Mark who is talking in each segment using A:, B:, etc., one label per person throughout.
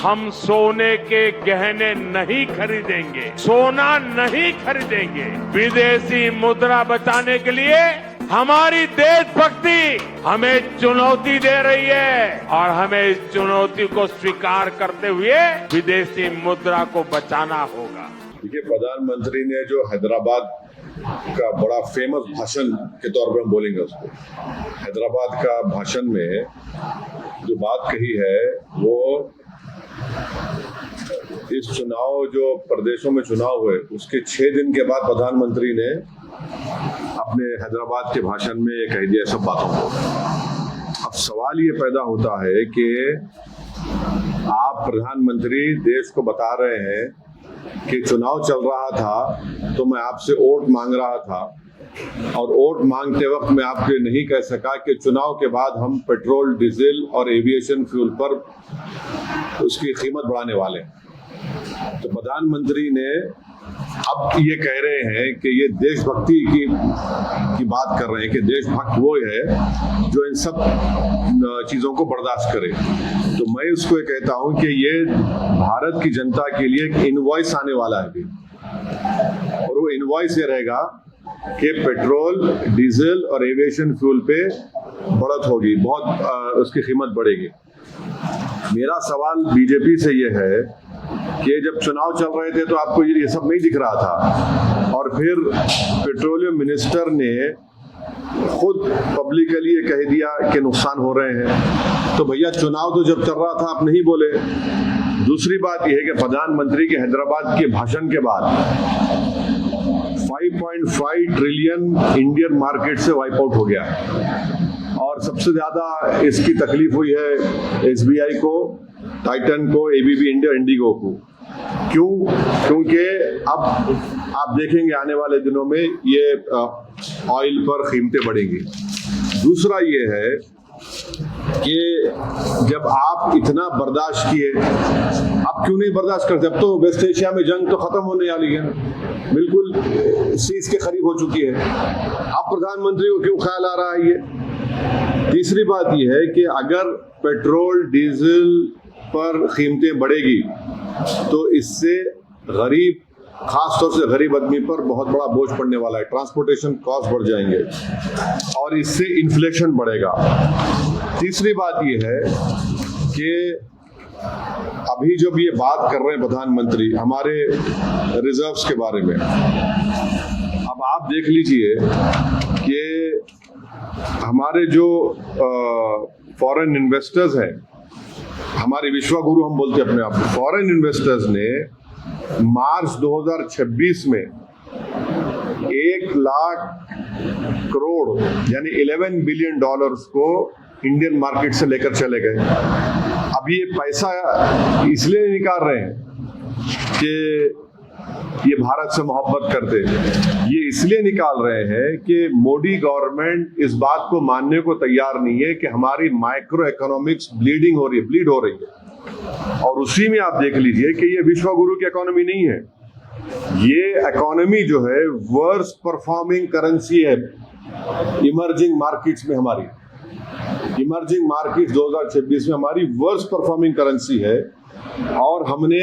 A: हम सोने के गहने नहीं खरीदेंगे, सोना नहीं खरीदेंगे। विदेशी मुद्रा बचाने के लिए हमारी देशभक्ति हमें चुनौती दे रही है और हमें इस चुनौती को स्वीकार करते हुए विदेशी मुद्रा को बचाना होगा।
B: देखिए, प्रधानमंत्री ने जो हैदराबाद का बड़ा फेमस भाषण के तौर पर हम बोलेंगे उसको, हैदराबाद का भाषण में जो बात कही है वो इस चुनाव जो प्रदेशों में चुनाव हुए उसके 6 दिन के बाद प्रधानमंत्री ने अपने हैदराबाद के भाषण में ये कह दिया सब बातों को। अब सवाल ये पैदा होता है कि आप प्रधानमंत्री देश को बता रहे हैं कि चुनाव चल रहा था तो मैं आपसे वोट मांग रहा था और वोट मांगते वक्त मैं आपसे नहीं कह सका कि चुनाव के बाद हम पेट्रोल, डीजल और एविएशन फ्यूल पर उसकी कीमत बढ़ाने वाले हैं। तो प्रधानमंत्री ने अब ये कह रहे हैं कि ये देशभक्ति की बात कर रहे हैं कि देशभक्त वो है जो इन सब चीजों को बर्दाश्त करे। तो मैं उसको ये कहता हूं कि ये भारत की जनता के लिए एक इनवॉइस आने वाला है अभी, और वो इनवॉइस ये रहेगा कि पेट्रोल, डीजल और एविएशन फ्यूल पे बढ़त होगी, बहुत उसकी कीमत बढ़ेगी। मेरा सवाल बीजेपी से ये है कि जब चुनाव चल रहे थे तो आपको ये सब नहीं दिख रहा था, और फिर पेट्रोलियम मिनिस्टर ने खुद पब्लिकली ये कह दिया कि नुकसान हो रहे हैं। तो भैया, चुनाव तो जब चल रहा था आप नहीं बोले। दूसरी बात यह है कि प्रधानमंत्री के हैदराबाद के भाषण के बाद 5.5 ट्रिलियन इंडियन मार्केट से वाइप आउट हो गया, और सबसे ज्यादा इसकी तकलीफ हुई है एसबीआई को, टाइटन को, एबीबी इंडिया, इंडिगो को। क्यों? क्योंकि अब आप देखेंगे आने वाले दिनों में ये ऑयल पर कीमतें बढ़ेंगी। दूसरा ये है कि जब आप इतना बर्दाश्त किए, आप क्यों नहीं बर्दाश्त करते? अब तो वेस्ट एशिया में जंग तो खत्म होने वाली है, बिल्कुल सीज के करीब हो चुकी है। आप प्रधानमंत्री को क्यों ख्याल आ रहा है ये? तीसरी बात यह है कि अगर पेट्रोल, डीजल पर कीमतें बढ़ेगी तो इससे गरीब, खास तौर से गरीब आदमी पर बहुत बड़ा बोझ पड़ने वाला है। ट्रांसपोर्टेशन कॉस्ट बढ़ जाएंगे और इससे इन्फ्लेशन बढ़ेगा। तीसरी बात यह है कि अभी जब ये बात कर रहे हैं प्रधानमंत्री हमारे रिजर्व्स के बारे में, अब आप देख लीजिए कि हमारे जो फॉरेन इन्वेस्टर्स हैं, हमारे विश्वगुरु हम बोलते हैं अपने आप को, फॉरेन इन्वेस्टर्स ने मार्च 2026 में 1 लाख करोड़ यानी 11 बिलियन डॉलर्स को इंडियन मार्केट से लेकर चले गए। अब ये पैसा इसलिए निकाल रहे हैं कि ये भारत से मोहब्बत करते, ये इसलिए निकाल रहे हैं कि मोदी गवर्नमेंट इस बात को मानने को तैयार नहीं है कि हमारी माइक्रो इकोनॉमिक्स ब्लीड हो रही है। और उसी में आप देख लीजिए कि ये विश्वगुरु की इकोनॉमी नहीं है, ये इकोनॉमी जो है वर्स्ट परफॉर्मिंग करेंसी है इमर्जिंग मार्केट्स में। हमारी इमर्जिंग मार्केट्स 2026 में हमारी वर्स्ट परफॉर्मिंग करेंसी है, और हमने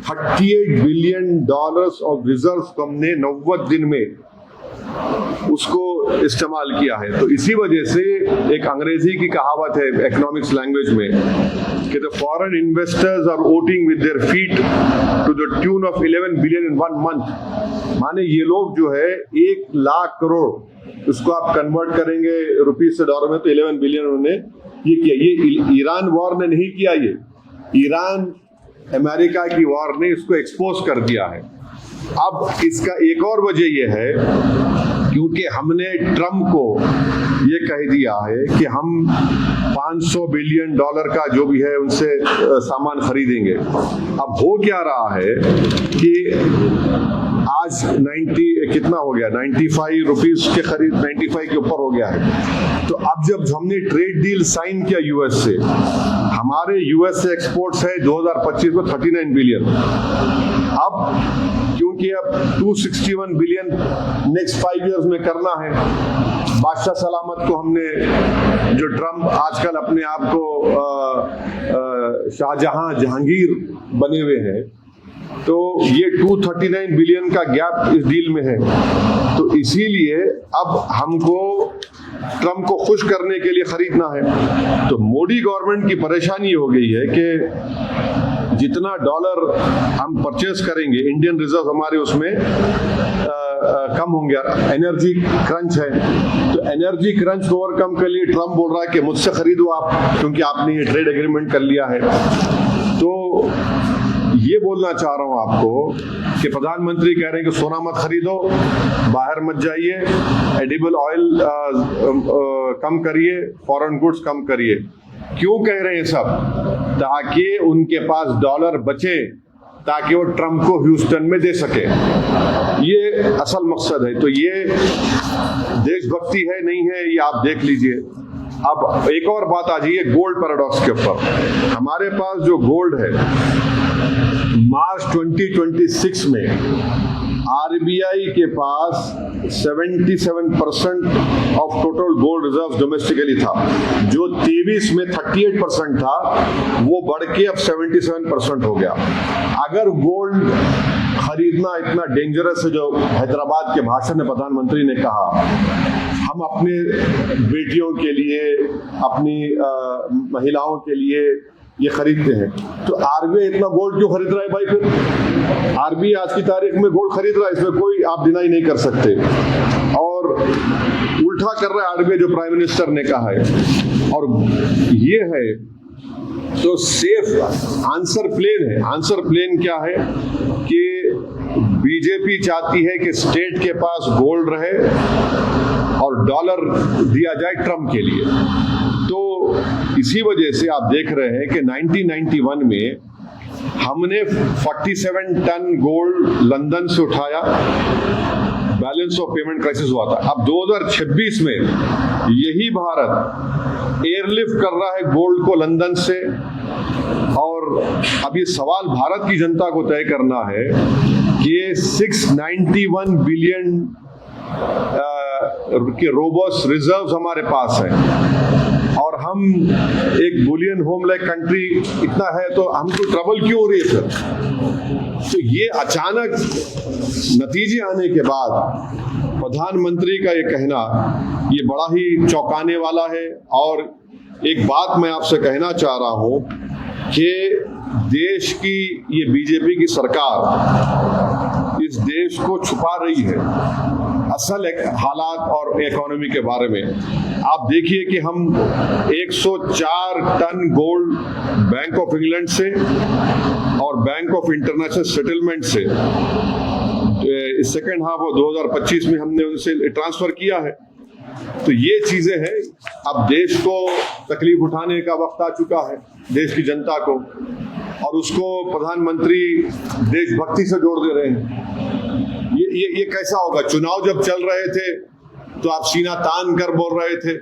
B: 38 बिलियन डॉलर्स ऑफ रिजर्व हमने 90 दिन में उसको इस्तेमाल किया है। तो इसी वजह से एक अंग्रेजी की कहावत है इकोनॉमिक्स लैंग्वेज में कि the foreign investors are voting with their feet to the tune of 11 billion in 1 month. माने ये लोग जो है 1 लाख करोड़, उसको आप कन्वर्ट करेंगे रुपीज से डॉलर में तो 11 बिलियन उन्होंने ये किया। ये ईरान वॉर ने नहीं किया, ये ईरान अमेरिका की वॉर ने इसको एक्सपोज कर दिया है। अब इसका एक और वजह यह है क्योंकि हमने ट्रम्प को ये कह दिया है कि हम 500 बिलियन डॉलर का जो भी है उनसे सामान खरीदेंगे। अब हो क्या रहा है कि आज 90 कितना हो गया, 95 रुपीज के खरीद 95 के ऊपर हो गया है। तो अब जब हमने ट्रेड डील साइन किया यूएस से, हमारे यूएस से एक्सपोर्ट्स है 2025 में 39 बिलियन। अब क्यों क्योंकि अब 261 बिलियन नेक्स्ट 5 इयर्स में करना है। बादशाह सलामत को हमने, जो ट्रम्प आजकल अपने आप को शाहजहां जहांगीर बने हुए हैं, तो ये 239 बिलियन का गैप इस डील में है। तो इसीलिए अब हमको ट्रम्प को खुश करने के लिए खरीदना है। तो मोदी गवर्नमेंट की परेशानी हो गई है कि जितना डॉलर हम परचेस करेंगे, इंडियन रिजर्व हमारे उसमें कम होंगे। एनर्जी क्रंच है, तो एनर्जी क्रंच को ओवरकम के लिए ट्रम्प बोल रहा है कि मुझसे खरीदो आप, क्योंकि आपने ये ट्रेड एग्रीमेंट कर लिया है। तो ये बोलना चाह रहा हूं आपको कि प्रधानमंत्री कह रहे हैं कि सोना मत खरीदो, बाहर मत जाइए, एडिबल ऑयल कम करिए, फॉरेन गुड्स कम करिए। क्यों कह रहे हैं सब? ताकि उनके पास डॉलर बचे, ताकि वो ट्रम्प को ह्यूस्टन में दे सके। ये असल मकसद है। तो ये देशभक्ति है नहीं है, ये आप देख लीजिए। अब एक और बात आ जाइए गोल्ड पैराडॉक्स के ऊपर। हमारे पास जो गोल्ड है, मार्च 2026 में आरबीआई के पास 77% of total gold reserve domestically था। जो 23 में 38% था, वो बढ़ के अब 77% हो गया। अगर गोल्ड खरीदना इतना डेंजरस है, जो हैदराबाद के भाषण में प्रधानमंत्री ने कहा, हम अपने बेटियों के लिए, अपनी महिलाओं के लिए ये खरीदते हैं, तो आरबीआई इतना गोल्ड क्यों खरीद रहा है भाई? फिर आरबीआई आज की तारीख में गोल्ड खरीद रहा है, इसमें कोई आप डिनाई नहीं कर सकते। और उल्टा कर रहा है आरबीआई, जो प्राइम मिनिस्टर ने कहा है। और ये है तो सेफ आंसर प्लेन है। आंसर प्लेन क्या है कि बीजेपी चाहती है कि स्टेट के पास गोल्ड रहे और डॉलर दिया जाए ट्रम्प के लिए। तो इसी वजह से आप देख रहे हैं कि 1991 में हमने 47 टन गोल्ड लंदन से उठाया, बैलेंस ऑफ पेमेंट क्राइसिस हुआ था। अब 2026 में यही भारत एयरलिफ्ट कर रहा है गोल्ड को लंदन से। और अब ये सवाल भारत की जनता को तय करना है कि 691 बिलियन के रोबस्ट रिजर्व्स हमारे पास है, और हम एक बुलियन होम लाइक कंट्री इतना है, तो हमको ट्रबल क्यों हो रही है सर? तो ये अचानक नतीजे आने के बाद प्रधानमंत्री का ये कहना, ये बड़ा ही चौंकाने वाला है। और एक बात मैं आपसे कहना चाह रहा हूं कि देश की ये बीजेपी की सरकार इस देश को छुपा रही है असल हालात और इकोनॉमी के बारे में। आप देखिए कि हम 104 ton gold bank of England से और बैंक ऑफ इंटरनेशनल सेटलमेंट से सेकेंड हाफ ऑफ 2025 में हमने उनसे ट्रांसफर किया है। तो ये चीजें हैं। अब देश को तकलीफ उठाने का वक्त आ चुका है, देश की जनता को, और उसको प्रधानमंत्री देशभक्ति से जोड़ दे रहे हैं। ये कैसा होगा? चुनाव जब चल रहे थे तो आप सीना तान कर बोल रहे थे